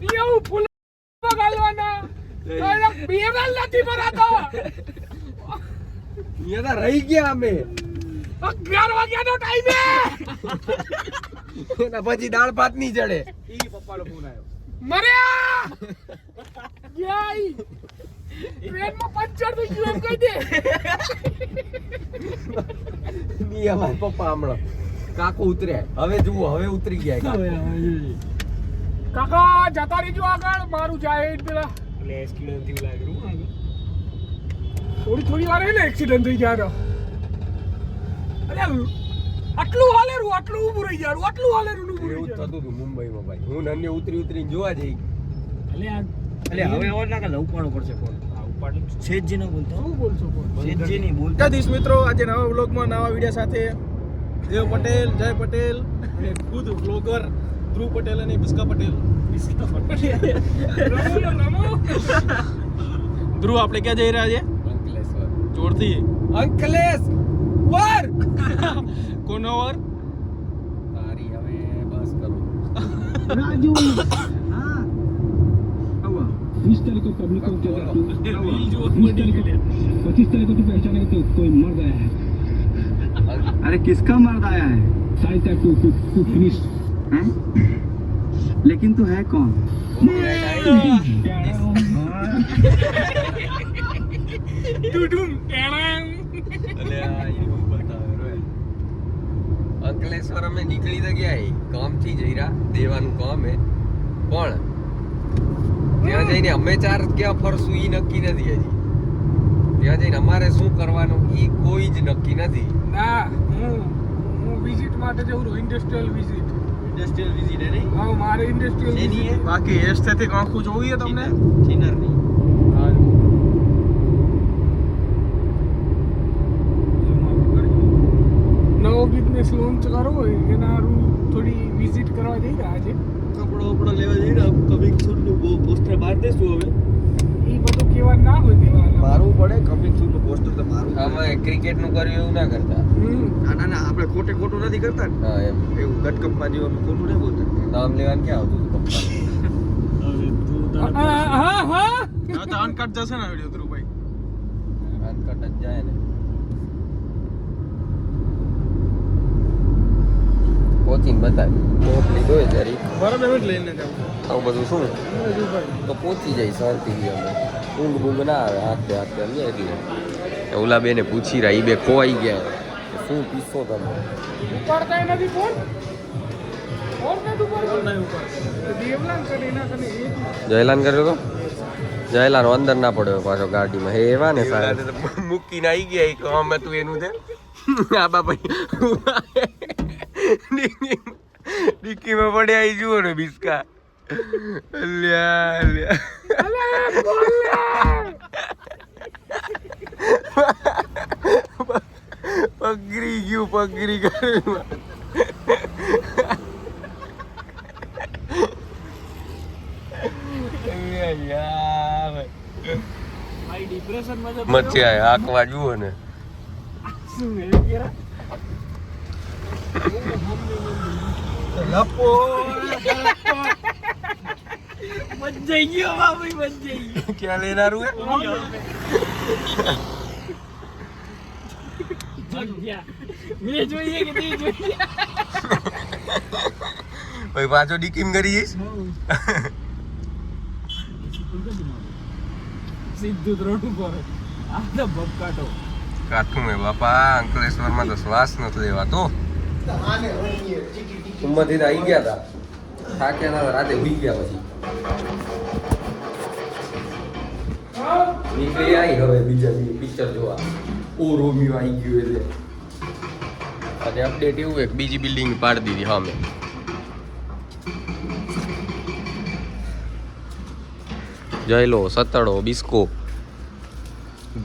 એવું ફૂલ બગાડવાના તો બેરલ નથી ભરાતો. યે રહી ગયા અમે 11 વાગ્યાનો ટાઈમ છે. એના પછી દાળ ભાત ની ચડે. ઈ પપ્પાનો ફોન આવ્યો. મર્યા યાઈ ટ્રેનમાં પંચર થઈ ગયું એમ કહી દે. ની અમાર પપ્પા હમણાં કાકો ઉતર્યા. હવે જુઓ હવે ઉતરી ગયા કાકો. કાકા જતા રહેજો આગળ મારું જાય પેલા એટલે એક્સિડન્ટ થયું લાગ્યું આગળ. થોડી વાર એને એક્સિડન્ટ થઈ ગયા. અરે આટલું હાલેરું આટલું ઊભું રહી ગયા આટલું હાલેરું ઊભું રહી એવું ગયા. થતું હતું મુંબઈમાં ભાઈ. હું નાની ઉતરીને જોવા જઈ. એટલે હવે અવાજ ના કરે ઉપાડવો પડશે ફોન. હા ઉપાડ છેજી ન બોલતો. શું બોલશો કોણ? છેજી નહીં બોલતો. જગદીશ મિત્રો, આજે નવા વ્લોગમાં નવા વિડીયો સાથે દેવ પટેલ, જય પટેલ અને ખુદ વ્લોગર ધ્રુવ પટેલ અને બિસ્કા પટેલ. રમો ધ્રુવ, આપણે ક્યાં જઈ રહ્યા છે? અંકલેશ્વર. જોરથી અંકલેશ્વર. કોનો વર? તારી હવે બસ કરો. राजू हाँ इस तरह को पब्लिक को क्या करती हूँ इस तरह को 25 तारीख को तो पहचाने तो कोई मर्द आया है अरे किसका मर्द आया है साइड तक टू फिनिश हैं लेकिन तू है कौन ડુડુમ ટેણામ. અંકલેશ્વર અમે નીકળી તો ગયા કામ થી જઈ રહ્યા દેવાનું કામ હે પણ ત્યાં જઈને અમે ચાર ક્યાં ફરશું ઈ નક્કી નથી હજી. ત્યાં જઈને અમારે શું કરવાનું ઈ કોઈ જ નક્કી નથી. ના હું વિઝિટ માટે જઉં છું ઇન્ડસ્ટ્રીયલ વિઝિટ. ઇન્ડસ્ટ્રીયલ વિઝિટ હે નહીં? હા મારે ઇન્ડસ્ટ્રીયલ શેની વિઝિટ. બાકી એસ્થેટિક આંખું જોવી છે તમને? ચિનરની. નવો બિઝનેસ લોન્ચ કરવો હોય એના હારું થોડી વિઝિટ કરવા જઈ રહ્યા છે. કપડો લેવા જઈ રહ્યા કમિંગ સૂન નું પોસ્ટર બહાર દેશું હવે. એ બધું કેવા ના હોય દેવાના. મારવું પડે કમિંગ સૂન નું પોસ્ટર તો મારવું. આમાં ક્રિકેટ નું કર્યું એવું ના કરતા. ના આપણે ખોટું નથી કરતા ને. હા એમ એવું ગટકપમાં જેવાનું ખોટું નહીં બોલતા. નામ લેવાનું ક્યાં આવતું હતું પપ્પા? હા હા તો અનકટ જશે ને વિડીયો ધ્રુવભાઈ? અનકટ જ જાય ને. પહોંચીને બતાવી કોપ લીધો હોય જરી બરાબર એમ જ લઈને જાવ. આવું બધું શું તો પહોંચી જાય શાંતિથી. અમે ઊંઘ બૂંઘ ના આવે હાથે હાથે સમજ્યા. એટલે ઓલા બેને પૂછી રહ્યા, ઈ બે ખોવાઈ ગયા શું પીસો તમે? ઉપાડતા નથી ફોન. ફોન નથી ઉપાડતો. દેવલાન કરે એના કને એક જયલાન કર્યો તો જયલાન અંદર ના પડ્યો પાછો ગાડીમાં. હે એવા ને સાહેબ મૂકીને આવી ગયા એક અમે તું એનું છે આ બાપા ડિક્કીમાં પડ્યા આવી જુઓ ને બિસ્કા. અલ્યા પગરી ગયું પગરી ગયું. મચ્યા આંકવા જુઓ ને. જઈ ગયો બાબી બચ જઈ ગયો. ક્યાં લેનારું હે? મેં જોઈએ કે તે જોઈએ. ભાઈ પાછો ડીકીમ કરી જઈશ. સીધું જ રોડ ઉપર આ તો બબકાટો. કાઠું હે બાપા. અંકલેશ્વરમાં તો શ્વાસ નથી લેવાતો. ઉંમરથી આવી ગયા હતા થાક્યા હતા રાતે ઉઈ ગયા. પછી નીકળી આવી હવે બીજા પિક્ચર જોવા. ઓ રોમિયો આવી ગયો એટલે આજે અપડેટ એવું એક બીજી બિલ્ડિંગ પાડી દીધી સામે. જયલો સતડો બિસ્કો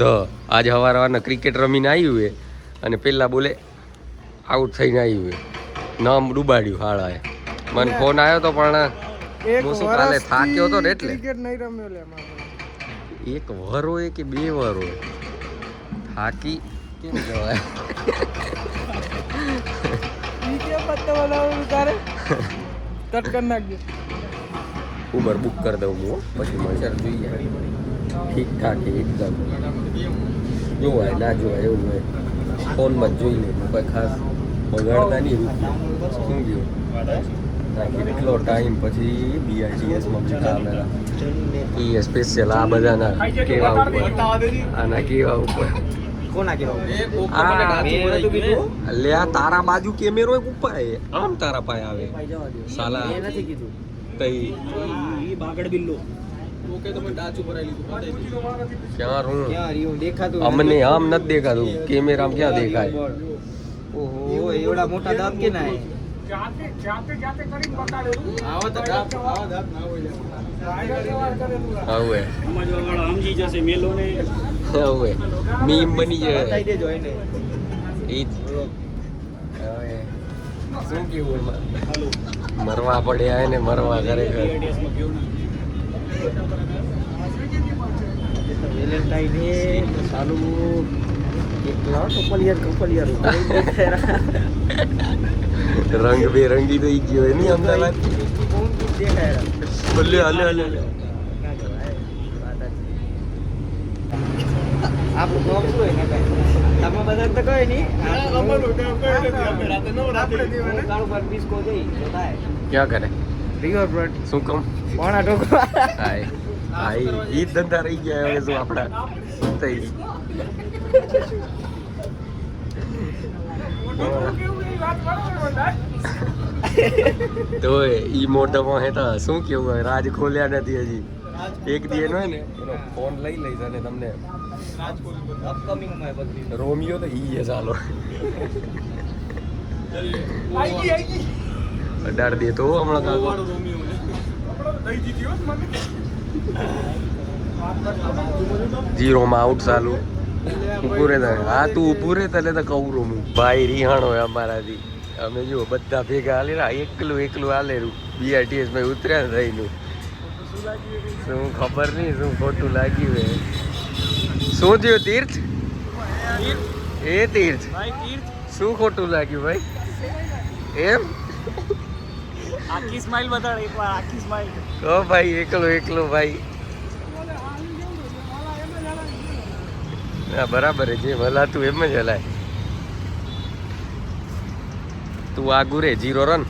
ધ આજે સવારના ક્રિકેટ રમીને આવ્યું હે અને પેલા બોલે આઉટ થઈને આવ્યું હે. નામ ડૂબાડ્યું હાળાએ. મને ફોન આવ્યો તો પણ હું શું કાલે થાક્યો હતો ને એટલે. ક્રિકેટ નહીં રમ્યો લે મારો. એક વર હોય કે બે વર હોય થાકી કેમ કહેવાય? ઈ કે પત્તા બનાવવાનું તારે કટ કરી નાખજો. ઉબર બુક કરી દઉં હું હો. પછી મળશે જોઈએ ઠીક ઠાક એકદમ જોવાય ના જોવાય એવું હોય ફોનમાં જ જોઈ લે કોઈ ખાસ બગાડતા નહીં રૂપિયા શું ગયું ના કેટલો ટાઈમ પછી બીઆરટીએસમાં બેઠા આવેલા એ સ્પેશિયલ આ બધાના કેવા ઉપર આના કેવા ઉપર કોના કેવા લે આ તારા બાજુ કેમેરો ઉપર આમ તારા પાસે આવે સાલા એ નથી કીધું તઈ ઈ બાગડ બિલ્લો ઓકે તો મેં ડાચ ઉપર આવી લીધું ક્યાં રૂમ ક્યાં રહ્યું દેખાતું અમને આમ નથી દેખાતું કેમેરામાં ક્યાં દેખાય ઓહો એવડા મોટા દાંત કે ના જાતે કરીને બતાડેલું આવા તો દાંત ના હોય હવે સમજવાવાળો સમજી જશે મેલોને હવે મીમ બની બતાવી જાય દેજો એને ઈ જ. હવે શું કેવું એમાં મરવા પડ્યા ને મરવા ખરેખર વેલેન્ટાઇન હે ચાલુ એક કપલિયર રંગ બેરંગી તો ઈ ગયો એની અમદાવાદ કોણ દેખાય ભલે હલે હલે આપણું કામ શું હોય ને કાંઈ તમે બધા તો કહે નહીં કાળું પર પિસ્કો જઈ તો થાય ક્યાં કરે રિવર ફ્રન્ટ શું કામ પોણા ટોકવા હાય હાય ઈ જ ધંધા રહી ગયા હવે શું આપણા થઈ કેવું એ વાત બરાબર બધા તો ઈ મોઢામાં હેતા શું કેવું હોય રાજ ખોલ્યા નથી હજી એક દી એનો હે ને એનો ફોન લઈ લઈશ અને તમને અપકમિંગ માં બધી રોમિયો તો ઈ હે ચાલો આઈ ગઈ અડાડ દે તો હમણાં કાકો દઈ દીધી હોત મને જીરોમાં આઉટ ચાલુ ઊભું રહે હા તું ઊભું રહે તને તો કહું હું ભાઈ રિહાણો હોય અમારાથી અમે જુઓ બધા ભેગા હાલે ને એકલું હાલેલું બીઆરટીએસ માં ઉતર્યા ને થઈને શું ખબર નહીં શું ખોટું લાગ્યું હે શું થયું તીર્થ એ તીર્થ શું ખોટું લાગ્યું ભાઈ એમ આખી સ્માઈલ બતાડ એકવાર આખી સ્માઈલ કહો ભાઈ એકલો ભાઈ ના બરાબર છે જે હલાતું એમ જ હલાય તું આગું રે 0 રન